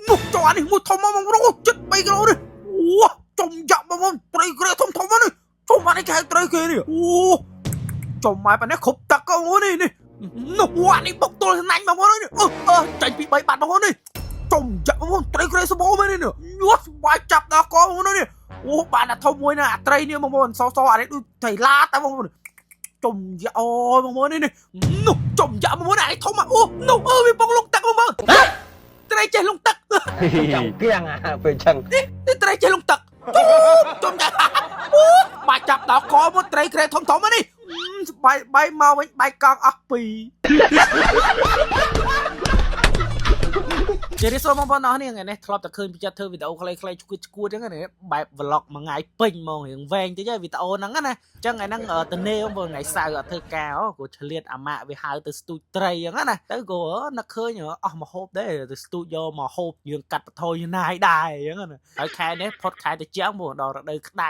នោះចុះអានេះមួយធំមកបងប្អូនចិត្ត3គីឡូនេះអូចុំយ៉ាក់បងប្អូនត្រីក្រែធំនេះចុំអានេះគេហៅត្រីគេនេះអូចុំមកប៉ានេះគ្រប់ទឹកបងប្អូននេះនោះអានេះបុកទល់ស្នាញ់បងប្អូននេះចាញ់ពី3បាត់បងប្អូននេះចុំយ៉ាក់បងប្អូនត្រីក្រែសម្បូរមែននេះយោស្បាយចាប់ដល់កបងប្អូននេះអូបានតែធំមួយណាអាត្រីនេះបងប្អូនសអានេះដូចត្រីឡាតែបងប្អូនចុំយ៉ាអូបងប្អូននេះនោះចុំយ៉ាបងប្អូនអានេះធំអូនោះវាបងលងទឹកបងប្អូនត្រីចេះលងទឹកចាំគៀងពេលចឹងនេះត្រីចេះលងទឹកចុំយ៉ាបាច់ចាប់ដល់កមកត្រីក្រែធំនេះបាយមកវិញបាយកង់អស់ពីរជារីសូមបងប្អូនអស់នេះថ្ងៃនេះធ្លាប់តែឃើញពីចិត្តធ្វើវីដេអូខ្លីៗឈួតចឹងណាបែប vlog មួយថ្ងៃពេញហ្មងរៀងវែងតិចវីដេអូហ្នឹងណាអញ្ចឹងថ្ងៃហ្នឹងទៅនេបងប្អូនថ្ងៃសៅរ៍អត់ធ្វើការក៏ឆ្លៀតអាម៉ាក់វាហៅទៅស្ទូចត្រីចឹងណាទៅក៏នឹកឃើញអស់មកហូបដែរទៅស្ទូចយកមកហូបយើងកាត់បថយណាយដែរចឹងណាហើយខែនេះផុតខែទៅជាងបងដល់រដូវក្តៅ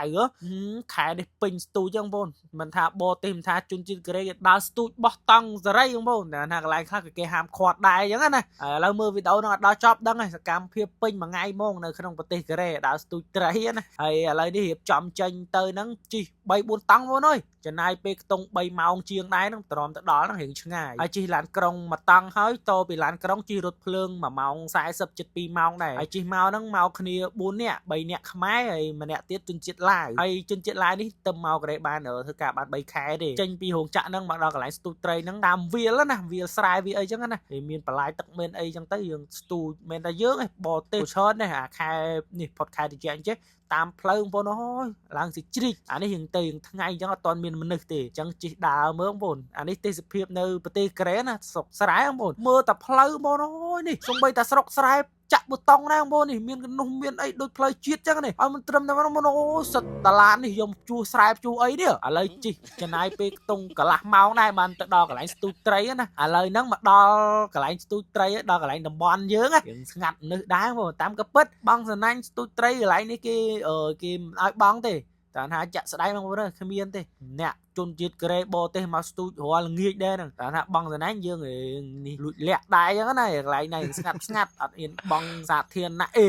ខែនេះពេញស្ទូចចឹងបងមិនថាបរទេសមិនថាជនជាតិកូរ៉េគេដើរស្ទូចបោះតង់សេរីបងប្អូនណាកន្លែងខ្លះគេហាមឃាត់ដែរចឹងណាឥឡូវមើលវីដេអូហ្នឹងអត់ដល់ចប់ដឹងហើយសកម្មភាពពេញមួយថ្ងៃហ្មងនៅក្នុងប្រទេសកូរ៉េដើរស្ទូចត្រីណាហើយឥឡូវនេះរៀបចំចេញទៅហ្នឹងជិះ3-4 តង់មកអើយចំណាយពេលខ្ទង់3ម៉ោងជាងដែរហ្នឹងទ្រាំទៅដល់ហ្នឹងរៀងឆ្ងាយហើយជិះឡានក្រុងមួយតង់ហើយតពីឡានក្រុងជិះរថភ្លើង1ម៉ោង40 7 ម៉ោងដែរហើយជិះមកហ្នឹងមកគ្នា4នាក់3នាក់ខ្មែរហើយម្នាក់ទៀតជនជាតិឡាវហើយជនជាតិឡាវនេះទៅមកកូរ៉េបានធ្វើការបាន3ខែទេចេញពីរោងចក្រហ្នឹងមកដល់កន្លែងស្ទូចត្រីហ្នឹងតាមវាលណាវាលស្រែវាអីចឹងណាហើយមានបន្លាយទឹកមានអីចឹងទៅយើងស្ទូចមែនតែយើងឯងបរទេសច្រើនណាស់អាខែនេះផុតខែតិចអញ្ចឹងតាមផ្លូវបងប្អូនអើយឡើងសិជ្រិចអានេះយើងទៅថ្ងៃអញ្ចឹងអត់ទាន់មានមនុស្សទេអញ្ចឹងជិះដើរមើលបងប្អូនអានេះទេសភាពនៅប្រទេសកូរ៉េណាស្រុកស្រែបងប្អូនមើលតែផ្លូវបងប្អូនអើយនេះសំបីតែស្រុកស្រែចាក់ប៊ូតុងដែរបងប្អូននេះមានកណ្ដុះមានអីដូចផ្លូវជាតិចឹងនេះឲ្យមិនត្រឹមតែបងប្អូនអូសិតតឡាននេះយកជួស្រែជួអីនេះឥឡូវជិះចំណាយពេលខ្ទង់កន្លះម៉ោងដែរបានទៅដល់កន្លែងស្ទូចត្រីណាឥឡូវហ្នឹងមកដល់កន្លែងស្ទូចត្រីដល់កន្លែងតំបន់យើងយើងស្ងាត់នឹសដែរបងតាមកពិតបងសណាញ់ស្ទូចត្រីកន្លែងនេះគេមិនឲ្យបងទេតែថាចាក់ស្ដាយបងប្អូនគ្មានទេអ្នកជនជាតិកូរ៉េបរទេសមកស្ទូចរាល់ល្ងាចដែរហ្នឹងតែថាបងសណាញ់យើងនេះលួចលាក់ដែរចឹងណាកន្លែងនេះស្ងាត់អត់ហ៊ានបងសាធារណៈនិ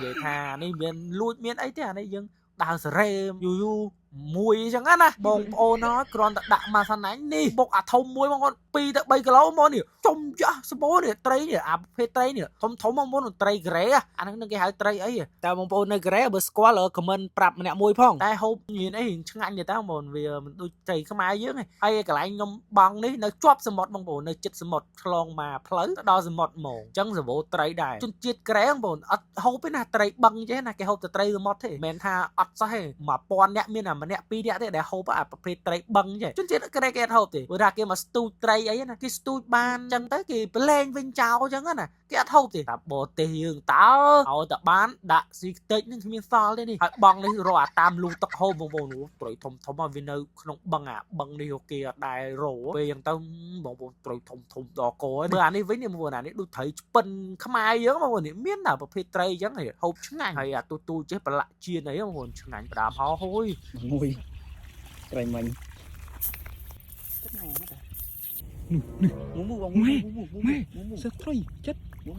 យាយថានេះមានលួចមានអីទេអានេះយើងដើរសេរីយូមួយចឹងណាបងប្អូនហើយគ្រាន់តែដាក់មកសណាញ់នេះបុកអាធំមួយបងប្អូន2 ទៅ 3 គីឡូមកនេះចុំយ៉ាសម្បូរនេះត្រីនេះអាប្រភេទត្រីនេះធំបងប្អូនត្រីកូរ៉េអាហ្នឹងគេហៅត្រីអីតែបងប្អូននៅកូរ៉េបើស្គាល់ខមមិនប្រាប់ម្នាក់មួយផងតែហូបមានអីឆ្ងាញ់ទេតើបងប្អូនវាមិនដូចត្រីខ្មែរយើងទេហើយកន្លែងខ្ញុំបងនេះនៅជាប់សមុទ្របងប្អូននៅជិតសមុទ្រឆ្លងមកផ្លូវទៅដល់សមុទ្រហ្មងអញ្ចឹងសម្បូរត្រីដែរជនជាតិកូរ៉េបងប្អូនអត់ហូបទេណាត្រីបឹងចេះណាគេហូបតែត្រីសមុទ្រទេមិនមែនថាអត់សោះទេ1000នាក់មានតែម្នាក់2នាក់ទេដែលហូបអាប្រភេទត្រីបឹងចេះជនជាតិកូរ៉េគេអត់ហូបទេព្រោះថាគេមកស្ទូចត្រីអីណាគេស្ទូចបានអញ្ចឹងទៅគេប្រឡែងវិញចោលអញ្ចឹងណាគេអត់ហូបទេតែបរទេសយើងតើឲ្យតែបានដាក់ស៊ីខ្ទេចនឹងគ្មានសល់ទេនេះហើយបងនេះរកអាតាមលូទឹកហូបបងប្អូនត្រីធំមកវានៅក្នុងបឹងអាបឹងនេះគេអត់ដែររោពេលអញ្ចឹងទៅបងប្អូនត្រីធំដល់កមើលអានេះវិញនេះបងប្អូនអានេះដូចត្រីឆ្ពិនខ្មែរយើងបងប្អូននេះមានតែប្រភេទត្រីអញ្ចឹងហូបឆ្ងាញ់ហើយអាទូចេះប្រឡាក់ជៀនអីបងប្អូនឆ្ងាញ់ផ្ដាមហោហួយមួយត្រីមិញមូបងម៉ែសឹកត្រីចិត្តមូ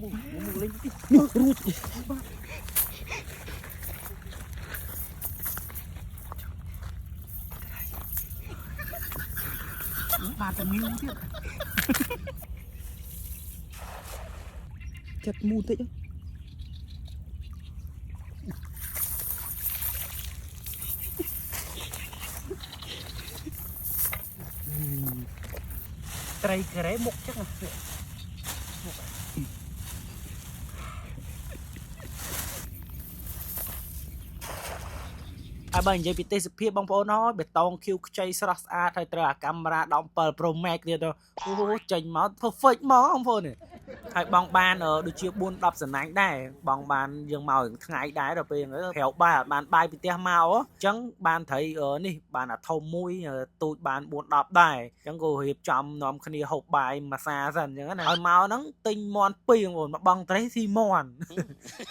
លេងទៀតរួចបាទតែមានទៀតចិត្តមូតិចត្រីកូរ៉េមុខចឹងហើយបើនិយាយពីទេសភាពបងប្អូនអើយបេតុងខៀវខ្ចីស្រស់ស្អាតហើយត្រូវអាកាមេរ៉ា17 Pro Max ទៀតអូចេញមក perfect មកបងប្អូនហើយបងបានដូចជា4-10សណាញ់ដែរបងបានយើងមកថ្ងៃដែរដល់ពេលក្រៅបាយអត់បានបាយពីផ្ទះមកអញ្ចឹងបានត្រីនេះបានអាធំមួយទូចបាន4-10ដែរអញ្ចឹងក៏រៀបចំនាំគ្នាហូបបាយមួយសាសិនអញ្ចឹងណាហើយមកហ្នឹងទិញមាន់2បងប្អូនមកបងត្រីស៊ីមាន់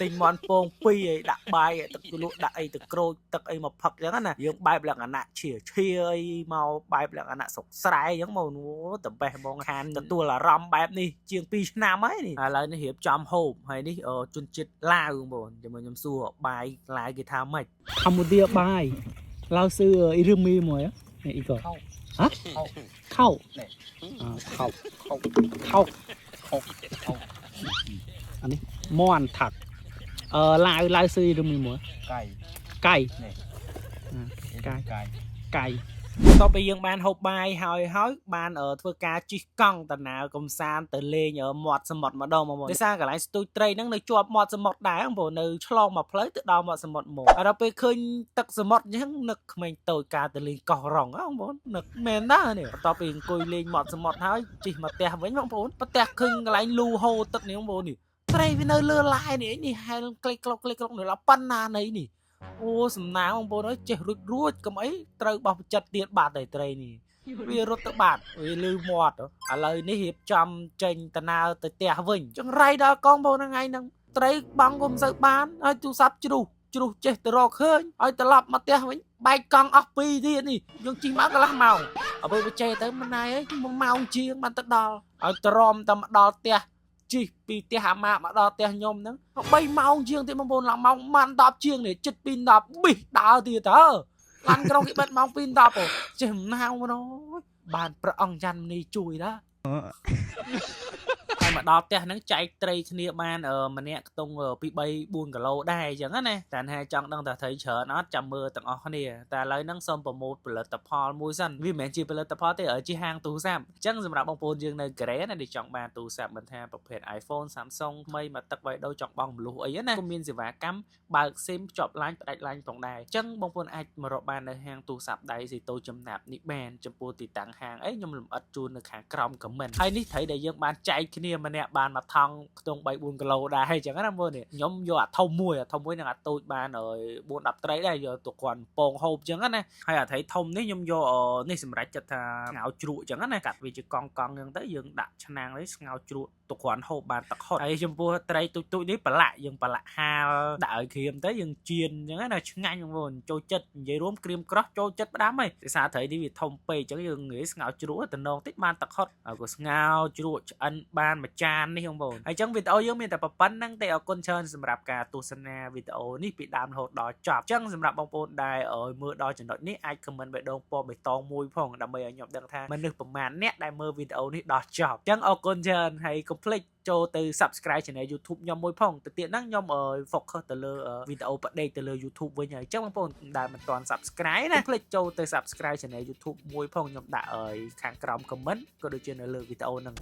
ទិញមាន់ពង2ឲ្យដាក់បាយទឹកលក់ដាក់អីទឹកក្រូចទឹកអីមកផឹកអញ្ចឹងណាយើងបែបលក្ខណៈឈាអីមកបែបលក្ខណៈសុកស្រែអញ្ចឹងមកអូតបេះបងខានទទួលអារម្មណ៍បែបនេះជាង2 ឆ្នាំ ចាំហើយនេះឥឡូវនេះរៀបចំហូបហើយនេះជនជាតិឡាវបងចាំខ្ញុំសួរបាយឡាវគេថាម៉េច Cambodia bài lao sư Irumi mồi á này ý cờ hả khâu khâu khâu khâu anh đi mòn thật lao sư Irumi mồi cay cay này cay cay cay តទៅយើងបានហូបបាយហើយបានធ្វើការជិះកង់តាណាកំសាន្តទៅលេងមាត់សមុទ្រម្ដងមកដោយសារកន្លែងស្ទូចត្រីហ្នឹងនៅជាប់មាត់សមុទ្រដែរបងប្អូននៅឆ្លងមកផ្លូវទៅដល់មាត់សមុទ្រមកហើយដល់ពេលឃើញទឹកសមុទ្រអញ្ចឹងនឹកក្មេងតូចការទៅលេងកោះរ៉ុងបងប្អូននឹកមែនដែរនេះបន្ទាប់ពីអង្គុយលេងមាត់សមុទ្រហើយជិះមកផ្ទះវិញបងប្អូនផ្ទះឃើញកន្លែងលូហូរទឹកនេះបងប្អូននេះត្រីវានៅលើឡាយនេះហែលក្លេកក្លុកនៅឡាប៉ុណ្ណានៃនេះ អូសំណាងបងប្អូនអើយចេះរួចកុំអីត្រូវបោះបច្ចិតទៀតបាត់តែត្រីនេះវារត់ទៅបាត់វាលឺមាត់ឥឡូវនេះរៀបចំចេញតាណាទៅផ្ទះវិញចង្រៃដល់កងបងថ្ងៃហ្នឹងត្រីបងក៏មិនសូវបានហើយទូរស័ព្ទជ្រុះចេះទៅរកឃើញឲ្យត្រឡប់មកផ្ទះវិញបែកកង់អស់ពីរទៀតនេះយើងជិះមកកន្លះម៉ោងអពេលបច្ចេទៅមិនណាយអី1ម៉ោងជាងបានទៅដល់ឲ្យទ្រាំតែមកដល់ផ្ទះ ជីពីផ្ទះអាម៉ាមកដល់ផ្ទះខ្ញុំហ្នឹង3ម៉ោងជាងទៀតបងប្អូនឡើងម៉ោងម៉ាន់10ជាងនេះជិត2 10ប៊ីសដើរទៀតតើឡានក្រុងគេបិទម៉ោង2 10ចេះមិនណាវមកបានព្រះអង្គច័ន្ទមនីជួយដែរ ហើយមកដល់ផ្ទះហ្នឹងចែកត្រីគ្នាបានម្នាក់ខ្ទង់ពី3 4គីឡូដែរអញ្ចឹងណាតែថាចង់ដឹងថាត្រីច្រើនអត់ចាំមើលទាំងអស់គ្នាតែឥឡូវហ្នឹងសូមប្រម៉ូទផលិតផលមួយសិនវាមិនមែនជាផលិតផលទេជាហាងទូរស័ព្ទអញ្ចឹងសម្រាប់បងប្អូនយើងនៅកូរ៉េណាដែលចង់បានទូរស័ព្ទមិនថាប្រភេទ iPhone Samsung ថ្មីមកទឹកបៃដូរចង់បង់មលុះអីណាក៏មានសេវាកម្មបើក SIM ភ្ជាប់ LINE ផ្ដាច់ LINE ផងដែរអញ្ចឹងបងប្អូនអាចមករកបាននៅហាងទូរស័ព្ទដៃស៊ីតូចំណាប់នេះបានចំពោះទីតាំងហាងអីខ្ញុំលម្អិតជូននៅខាងក្រោម comment ហើយនេះត្រីដែលយើងបានចែកគ្នាម្នាក់បានមកថងខ្ទង់ 3 4 គីឡូដែរអញ្ចឹងណាមើលនេះខ្ញុំយកអាធំមួយនឹងអាតូចបាន4 10ត្រីដែរយកទៅគាត់ពងហូបអញ្ចឹងណាហើយអាត្រីធំនេះខ្ញុំយកនេះសម្រាប់ចិត្តថាស្ងោរជ្រក់អញ្ចឹងណាកាត់វាជាកង់អញ្ចឹងទៅយើងដាក់ឆ្នាំងនេះស្ងោរជ្រក់ទៅគាត់ហូបបានទឹកហត់ហើយចំពោះត្រីទូចនេះប្រឡាក់យើងប្រឡាក់ហាលដាក់ឲ្យក្រៀមទៅយើងចៀនអញ្ចឹងណាឆ្ងាញ់បងប្អូនចូលចិត្តនិយាយរួមក្រៀមក្រោះចូលចិត្តផ្ដាំហីដោយសារត្រីនេះវាធំពេកអញ្ចឹងយើងងាយស្ងោរជ្រក់ទៅនងតិចបានទឹកហត់ហើយក៏ស្ងោរជ្រក់ឆ្អិនបានមួយចាននេះបងប្អូនហើយអញ្ចឹងវីដេអូយើងមានតែប៉ុណ្្នឹងទេអរគុណច្រើនសម្រាប់ការទស្សនាវីដេអូនេះពីដើមរហូតដល់ចប់អញ្ចឹងសម្រាប់បងប្អូនដែលមើលដល់ចំណុចនេះអាច comment បេះដូងពណ៌បៃតងមួយផងដើម្បីឲ្យខ្ញុំដឹងថាមនុស្សប្រមាណអ្នកដែលមើលវីដេអូនេះដល់ចប់អញ្ចឹងអរគុណច្រើនហើយកុំភ្លេចចូលទៅ subscribe channel YouTube ខ្ញុំមួយផងទៅទៀតហ្នឹងខ្ញុំ focus ទៅលើវីដេអូបដេកទៅលើ YouTube វិញហើយអញ្ចឹងបងប្អូនដែលមិនទាន់ subscribe ណាភ្លេចចូលទៅ subscribe channel YouTube មួយផងខ្ញុំដាក់ខាងក្រោម comment ក៏ដូចជានៅលើវីដេអូហ្នឹង